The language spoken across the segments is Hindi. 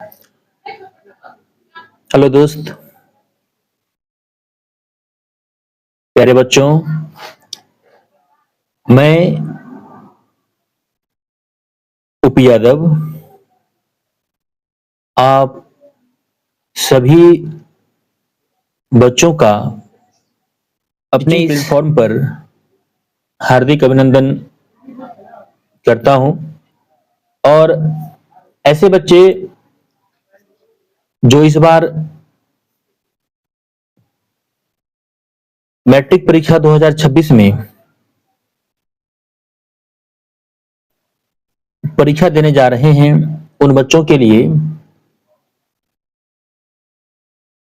हेलो दोस्त, प्यारे बच्चों। मैं उप यादव आप सभी बच्चों का अपने इस प्लेटफॉर्म पर हार्दिक अभिनंदन करता हूं। और ऐसे बच्चे जो इस बार मैट्रिक परीक्षा 2026 में परीक्षा देने जा रहे हैं, उन बच्चों के लिए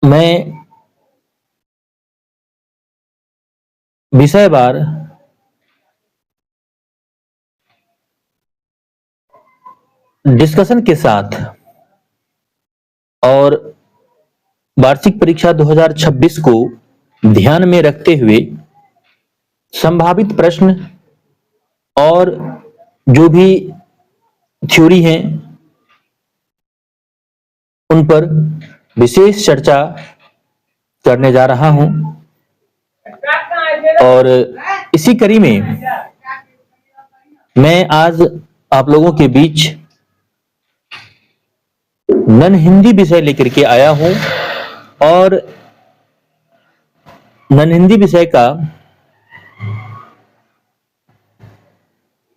मैं विषयवार डिस्कशन के साथ और वार्षिक परीक्षा 2026 को ध्यान में रखते हुए संभावित प्रश्न और जो भी थ्योरी हैं उन पर विशेष चर्चा करने जा रहा हूं। और इसी कड़ी में मैं आज आप लोगों के बीच नन हिंदी विषय लेकर के आया हूं। और नन हिंदी विषय का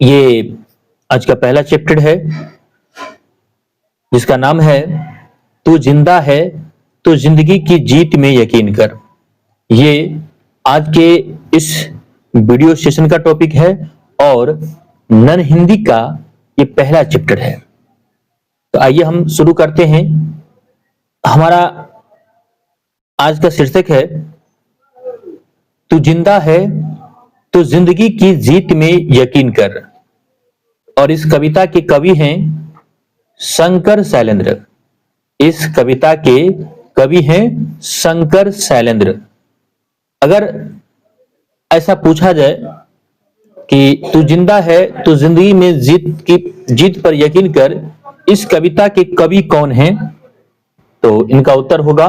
ये आज का पहला चैप्टर है, जिसका नाम है तू जिंदा है तो जिंदगी की जीत में यकीन कर। ये आज के इस वीडियो सेशन का टॉपिक है और नन हिंदी का ये पहला चैप्टर है। तो आइए हम शुरू करते हैं। हमारा आज का शीर्षक है तू जिंदा है तो जिंदगी की जीत में यकीन कर। और इस कविता के कवि हैं शंकर शैलेंद्र। इस कविता के कवि हैं शंकर शैलेंद्र। अगर ऐसा पूछा जाए कि तू जिंदा है तो जिंदगी में जीत पर यकीन कर, इस कविता के कवि कौन हैं, तो इनका उत्तर होगा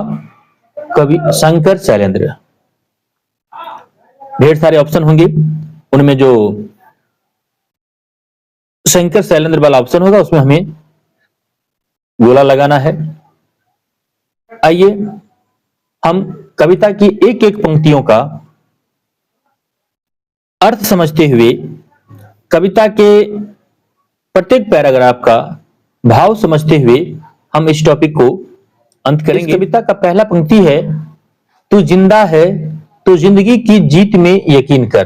कवि शंकर शैलेंद्र। ढेर सारे ऑप्शन होंगे, उनमें जो शंकर शैलेंद्र वाला ऑप्शन होगा उसमें हमें गोला लगाना है। आइए हम कविता की एक एक पंक्तियों का अर्थ समझते हुए, कविता के प्रत्येक पैराग्राफ का भाव समझते हुए हम इस टॉपिक को अंत करेंगे। इस कविता का पहला पंक्ति है तू जिंदा है तो जिंदगी की जीत में यकीन कर।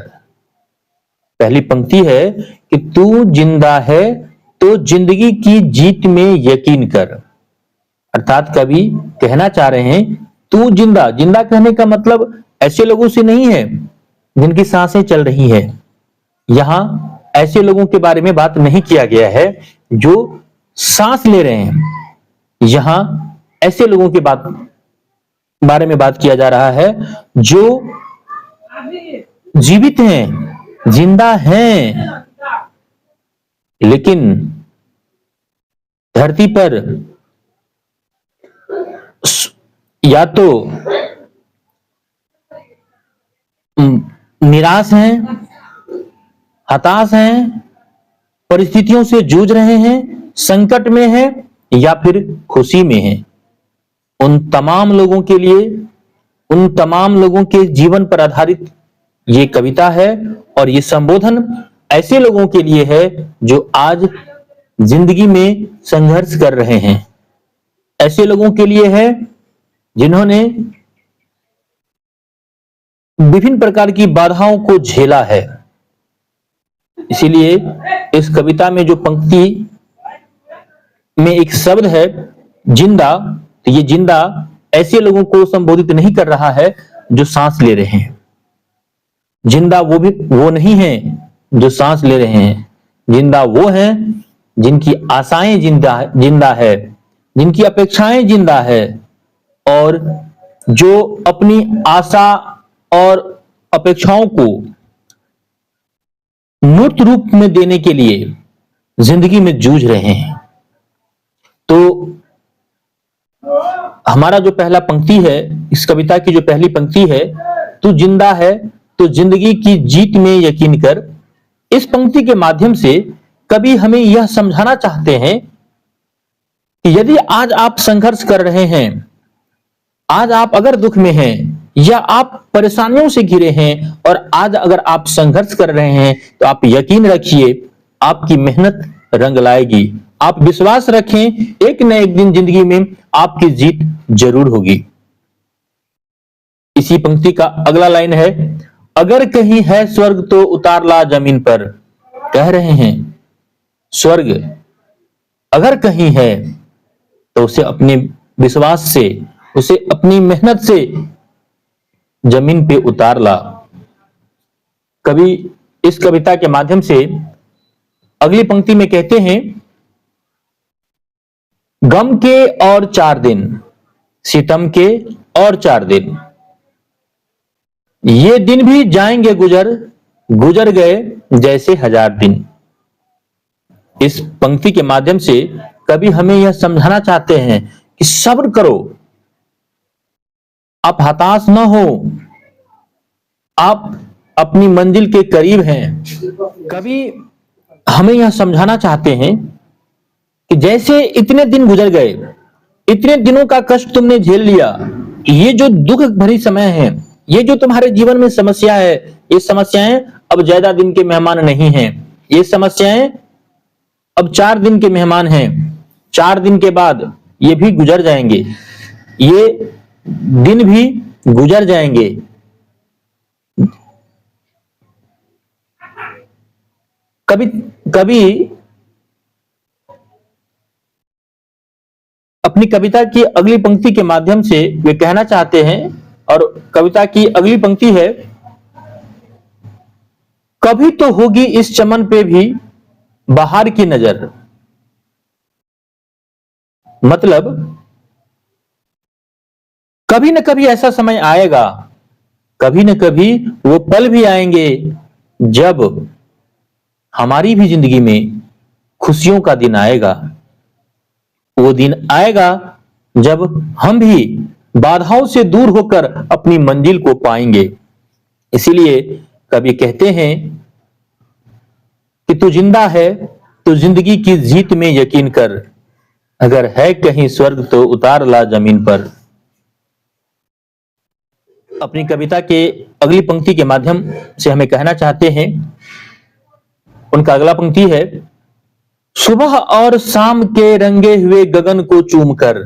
पहली पंक्ति है कि तू जिंदा है तो जिंदगी की जीत में यकीन कर। अर्थात कवि कहना चाह रहे हैं तू जिंदा। जिंदा कहने का मतलब ऐसे लोगों से नहीं है जिनकी सांसें चल रही हैं। यहां ऐसे लोगों के बारे में बात नहीं किया गया है जो सांस ले रहे हैं। यहां ऐसे लोगों के बारे में बात किया जा रहा है जो जीवित हैं, जिंदा हैं, लेकिन धरती पर या तो निराश हैं, हताश हैं, परिस्थितियों से जूझ रहे हैं, संकट में हैं, या फिर खुशी में हैं। उन तमाम लोगों के लिए, उन तमाम लोगों के जीवन पर आधारित ये कविता है। और ये संबोधन ऐसे लोगों के लिए है जो आज जिंदगी में संघर्ष कर रहे हैं। ऐसे लोगों के लिए है जिन्होंने विभिन्न प्रकार की बाधाओं को झेला है। इसीलिए इस कविता में जो पंक्ति में एक शब्द है जिंदा, तो ये जिंदा ऐसे लोगों को संबोधित नहीं कर रहा है जो सांस ले रहे हैं। जिंदा वो नहीं है जो सांस ले रहे हैं। जिंदा वो हैं जिनकी आशाएं जिंदा है, जिनकी अपेक्षाएं जिंदा है, और जो अपनी आशा और अपेक्षाओं को मूर्त रूप में देने के लिए जिंदगी में जूझ रहे हैं। तो हमारा जो पहला पंक्ति है, इस कविता की जो पहली पंक्ति है, तू जिंदा है तो जिंदगी की जीत में यकीन कर। इस पंक्ति के माध्यम से कवि हमें यह समझाना चाहते हैं कि यदि आज आप संघर्ष कर रहे हैं, आज आप अगर दुख में हैं या आप परेशानियों से घिरे हैं और आज अगर आप संघर्ष कर रहे हैं, तो आप यकीन रखिए आपकी मेहनत रंग लाएगी। आप विश्वास रखें, एक न एक दिन जिंदगी में आपकी जीत जरूर होगी। इसी पंक्ति का अगला लाइन है, अगर कहीं है स्वर्ग तो उतार ला जमीन पर। कह रहे हैं स्वर्ग अगर कहीं है तो उसे अपने विश्वास से, उसे अपनी मेहनत से जमीन पे उतार ला। कवि इस कविता के माध्यम से अगली पंक्ति में कहते हैं, गम के और 4 दिन, सितम के और 4 दिन, ये दिन भी जाएंगे गुजर, गुजर गए जैसे 1000 दिन। इस पंक्ति के माध्यम से कवि हमें यह समझाना चाहते हैं कि सब्र करो, आप हताश न हो, आप अपनी मंजिल के करीब हैं। कवि हमें यह समझाना चाहते हैं कि जैसे इतने दिन गुजर गए, इतने दिनों का कष्ट तुमने झेल लिया, ये जो दुख भरी समय है, ये जो तुम्हारे जीवन में समस्या है, ये समस्याएं अब ज्यादा दिन के मेहमान नहीं हैं। ये समस्याएं अब 4 दिन के मेहमान हैं। 4 दिन के बाद ये भी गुजर जाएंगे, ये दिन भी गुजर जाएंगे। कवि अपनी कविता की अगली पंक्ति के माध्यम से वे कहना चाहते हैं, और कविता की अगली पंक्ति है, कभी तो होगी इस चमन पे भी बाहर की नजर। मतलब कभी न कभी ऐसा समय आएगा, कभी न कभी वो पल भी आएंगे जब हमारी भी जिंदगी में खुशियों का दिन आएगा। वो दिन आएगा जब हम भी बाधाओं से दूर होकर अपनी मंजिल को पाएंगे। इसीलिए कवि कहते हैं कि तू जिंदा है तो जिंदगी की जीत में यकीन कर, अगर है कहीं स्वर्ग तो उतार ला जमीन पर। अपनी कविता के अगली पंक्ति के माध्यम से हमें कहना चाहते हैं, उनका अगला पंक्ति है, सुबह और शाम के रंगे हुए गगन को चूम कर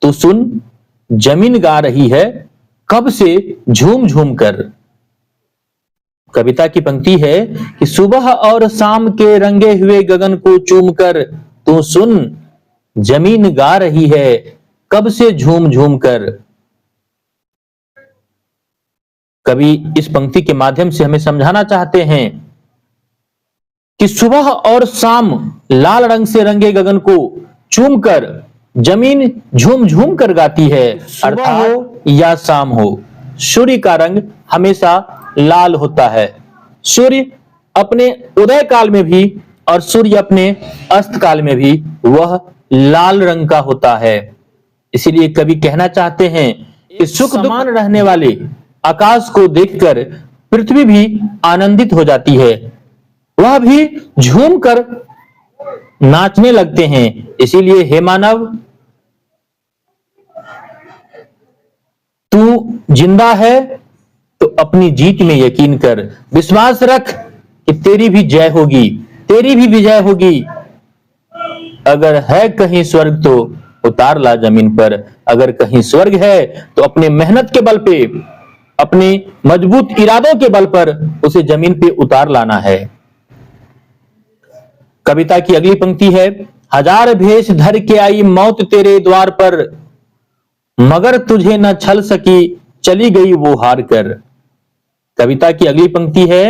तो सुन जमीन गा रही है कब से झूम झूम कर। कविता की पंक्ति है कि सुबह और शाम के रंगे हुए गगन को चूम कर तो सुन जमीन गा रही है कब से झूम झूम कर। कवि इस पंक्ति के माध्यम से हमें समझाना चाहते हैं कि सुबह और शाम लाल रंग से रंगे गगन को चूम कर जमीन झूम झूम कर गाती है। सुबह हो या शाम हो, सूर्य का रंग हमेशा लाल होता है। सूर्य अपने उदय काल में भी और सूर्य अपने अस्त काल में भी वह लाल रंग का होता है। इसीलिए कवि कहना चाहते हैं कि सुख समान रहने वाले आकाश को देखकर पृथ्वी भी आनंदित हो जाती है, वह भी झूम कर नाचने लगते हैं। इसीलिए हे मानव, तू जिंदा है तो अपनी जीत में यकीन कर, विश्वास रख कि तेरी भी जय होगी, तेरी भी विजय होगी। अगर है कहीं स्वर्ग तो उतार ला जमीन पर, अगर कहीं स्वर्ग है तो अपने मेहनत के बल पे, अपने मजबूत इरादों के बल पर उसे जमीन पे उतार लाना है। कविता की अगली पंक्ति है, हजार भेष धर के आई मौत तेरे द्वार पर, मगर तुझे न छल सकी चली गई वो हार कर। कविता की अगली पंक्ति है,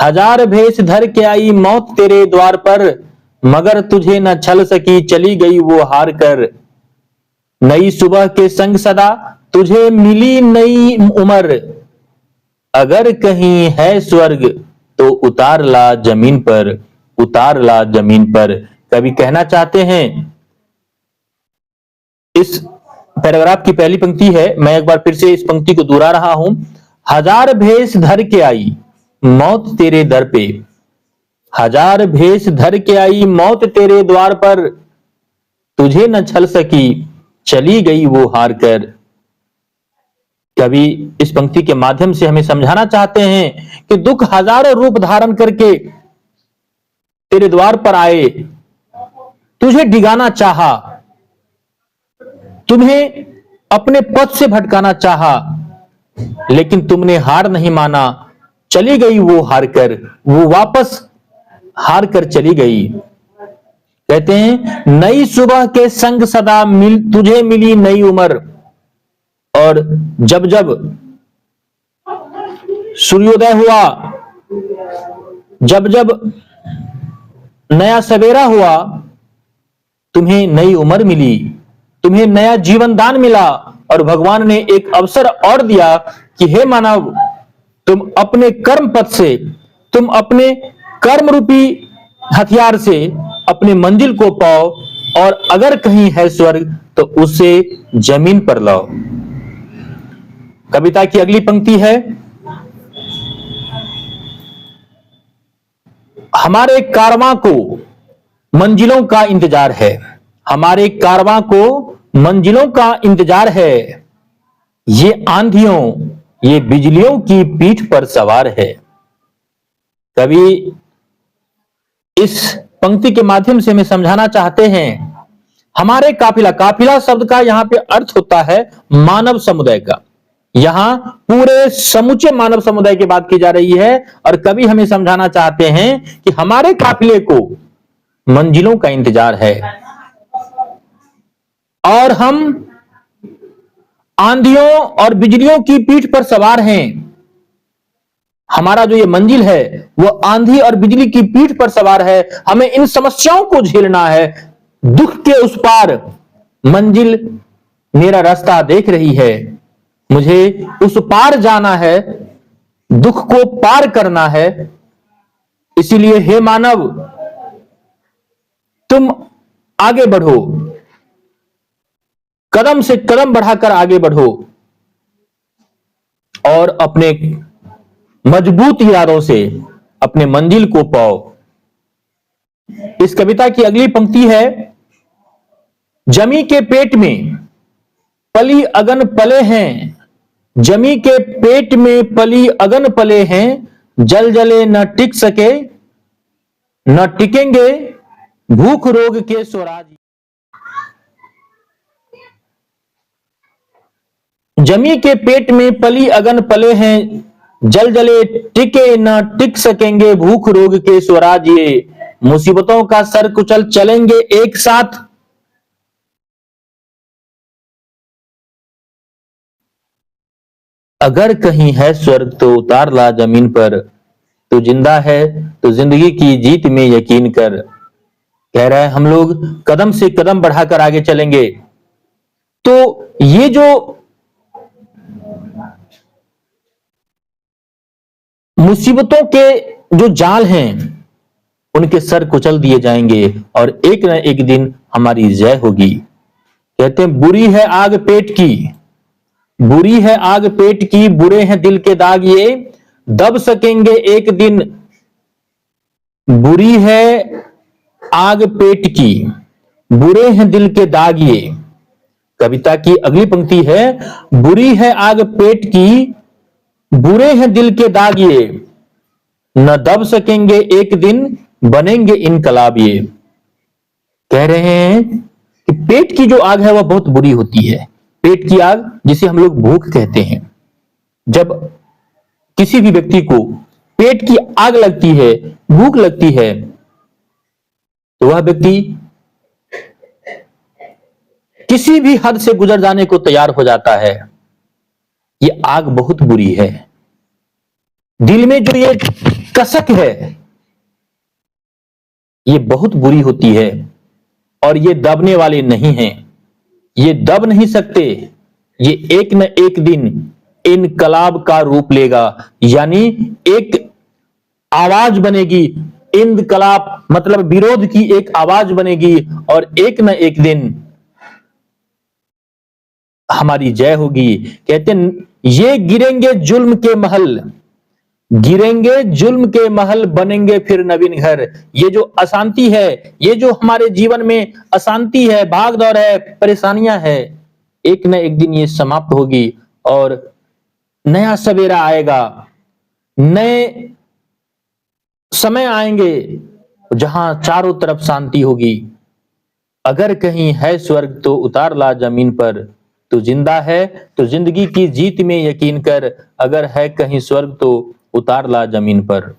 हजार भेष धर के आई मौत तेरे द्वार पर, मगर तुझे न छल सकी चली गई वो हार कर। नई सुबह के संग सदा तुझे मिली नई उम्र, अगर कहीं है स्वर्ग तो उतार ला जमीन पर, उतार ला जमीन पर। कवि कहना चाहते हैं इस पैराग्राफ की पहली पंक्ति है, मैं एक बार फिर से इस पंक्ति को दोहरा रहा हूं। हजार भेष धर के आई मौत तेरे दर पे, हजार भेष धर के आई मौत तेरे द्वार पर, तुझे न छल सकी चली गई वो हार कर। कवि इस पंक्ति के माध्यम से हमें समझाना चाहते हैं कि दुख हजारों रूप धारण करके तेरे द्वार पर आए, तुझे डिगाना चाहा, तुम्हें अपने पद से भटकाना चाहा, लेकिन तुमने हार नहीं माना, चली गई वो हार कर, वो वापस हार कर चली गई। कहते हैं नई सुबह के संग सदा तुझे मिली नई उम्र, और जब जब सूर्योदय हुआ, जब जब नया सवेरा हुआ, तुम्हें नई उम्र मिली, तुम्हें नया जीवन दान मिला, और भगवान ने एक अवसर और दिया कि हे मानव, तुम अपने कर्म पथ से, तुम अपने कर्म रूपी हथियार से अपनी मंजिल को पाओ, और अगर कहीं है स्वर्ग तो उसे जमीन पर लाओ। कविता की अगली पंक्ति है, हमारे कारवां को मंजिलों का इंतजार है, हमारे कारवां को मंजिलों का इंतजार है, ये आंधियों ये बिजलियों की पीठ पर सवार है। कवि इस पंक्ति के माध्यम से हमें समझाना चाहते हैं, हमारे काफिला, काफिला शब्द का यहां पे अर्थ होता है मानव समुदाय का। यहां पूरे समूचे मानव समुदाय की बात की जा रही है, और कवि हमें समझाना चाहते हैं कि हमारे काफिले को मंजिलों का इंतजार है, और हम आंधियों और बिजलियों की पीठ पर सवार हैं। हमारा जो ये मंजिल है वो आंधी और बिजली की पीठ पर सवार है। हमें इन समस्याओं को झेलना है। दुख के उस पार मंजिल मेरा रास्ता देख रही है, मुझे उस पार जाना है, दुख को पार करना है। इसीलिए हे मानव, तुम आगे बढ़ो, कदम से कदम बढ़ाकर आगे बढ़ो, और अपने मजबूत इरादों से अपने मंजिल को पाओ। इस कविता की अगली पंक्ति है, जमी के पेट में पली अगन पले हैं, जमी के पेट में पली अगन पले हैं, जल जले न टिक सके न टिकेंगे भूख रोग के स्वराज। जमी के पेट में पली अगन पले हैं, जल जले टिके न टिक सकेंगे भूख रोग के स्वराज। ये मुसीबतों का सर कुचल चलेंगे एक साथ, अगर कहीं है स्वर्ग तो उतार ला जमीन पर, तू जिंदा है तो जिंदगी की जीत में यकीन कर। कह रहा है हम लोग कदम से कदम बढ़ाकर आगे चलेंगे। तो ये जो मुसीबतों के जो जाल हैं उनके सर कुचल दिए जाएंगे, और एक न एक दिन हमारी जय होगी। कहते हैं बुरी है आग पेट की, बुरी है आग पेट की, बुरे हैं दिल के दाग ये दब सकेंगे एक दिन। बुरी है आग पेट की, बुरे हैं दिल के दाग ये। कविता की अगली पंक्ति है, बुरी है आग पेट की, बुरे हैं दिल के दाग ये, न दब सकेंगे एक दिन बनेंगे इनकलाब ये। कह रहे हैं कि पेट की जो आग है वह बहुत बुरी होती है। पेट की आग जिसे हम लोग भूख कहते हैं। जब किसी भी व्यक्ति को पेट की आग लगती है, भूख लगती है, तो वह व्यक्ति किसी भी हद से गुजर जाने को तैयार हो जाता है। ये आग बहुत बुरी है। दिल में जो ये कसक है ये बहुत बुरी होती है, और ये दबने वाले नहीं हैं, ये दब नहीं सकते। ये एक न एक दिन इनकलाब का रूप लेगा, यानी एक आवाज बनेगी। इनकलाब मतलब विरोध की एक आवाज बनेगी, और एक न एक दिन हमारी जय होगी। कहते हैं, ये गिरेंगे जुल्म के महल, गिरेंगे जुल्म के महल, बनेंगे फिर नवीन घर। ये जो अशांति है, ये जो हमारे जीवन में अशांति है, भाग दौड़ है, परेशानियां है, एक न एक दिन ये समाप्त होगी और नया सवेरा आएगा, नए समय आएंगे जहां चारों तरफ शांति होगी। अगर कहीं है स्वर्ग तो उतार ला जमीन पर, तू जिंदा है तो जिंदगी की जीत में यकीन कर। अगर है कहीं स्वर्ग तो उतार ला जमीन पर।